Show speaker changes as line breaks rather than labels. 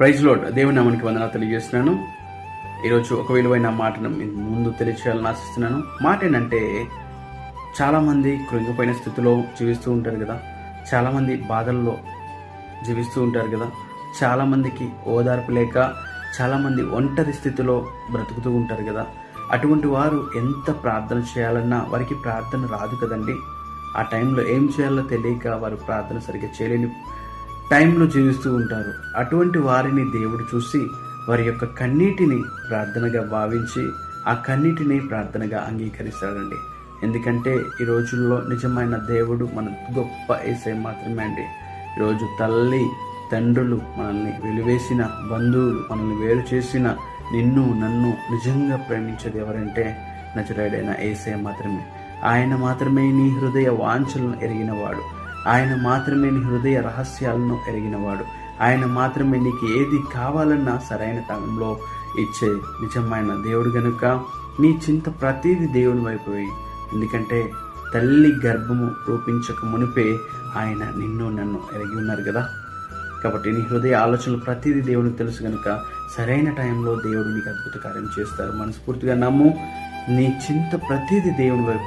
Praise lord. దేవుని నామానికి వందనాలు తెలియజేస్తున్నాను. ఈరోజు ఒక విలువైన మాటను ముందు తెలియచేయాలని ఆశిస్తున్నాను. మాట ఏంటంటే, చాలామంది కృంగిపోయిన స్థితిలో జీవిస్తూ ఉంటారు కదా, చాలామంది బాధల్లో జీవిస్తూ ఉంటారు కదా, చాలామందికి ఓదార్పు లేక చాలామంది ఒంటరి స్థితిలో బ్రతుకుతూ ఉంటారు కదా. అటువంటి వారు ఎంత ప్రార్థన చేయాలన్నా వారికి ప్రార్థన రాదు కదండి. ఆ టైంలో ఏం చేయాలో తెలియక వారు ప్రార్థన సరిగ్గా చేయలేని టైంలో జీవిస్తూ ఉంటారు. అటువంటి వారిని దేవుడు చూసి వారి యొక్క కన్నీటిని ప్రార్థనగా భావించి ఆ కన్నీటిని ప్రార్థనగా అంగీకరిస్తాడండి. ఎందుకంటే ఈ రోజుల్లో నిజమైన దేవుడు మన గొప్ప యేసయ్య మాత్రమే అండి. ఈరోజు తల్లి తండ్రులు మనల్ని వెలివేసిన, బంధువులు మనల్ని వేరు చేసిన, నిన్ను నన్ను నిజంగా ప్రేమించేది ఎవరంటే నజరేయుడైన యేసయ్య మాత్రమే. ఆయన మాత్రమే నీ హృదయ వాంఛలను ఎరిగినవాడు. ఆయన మాత్రమే నీ హృదయ రహస్యాలను ఎరిగినవాడు. ఆయన మాత్రమే నీకు ఏది కావాలన్నా సరైన టైంలో ఇచ్చే నిజమైన దేవుడు గనుక నీ చింత ప్రతిదీ దేవుని వైపు వేయి. ఎందుకంటే తల్లి గర్భము రూపించక మునిపే ఆయన నిన్ను నన్ను ఎరిగి ఉన్నారు కదా. కాబట్టి నీ హృదయ ఆలోచనలు ప్రతిదీ దేవునికి తెలుసు కనుక సరైన టైంలో దేవుడు నీకు అద్భుత కార్యం చేస్తారు. మనస్ఫూర్తిగా నమ్ము. నీ చింత ప్రతిదీ దేవుని వైపు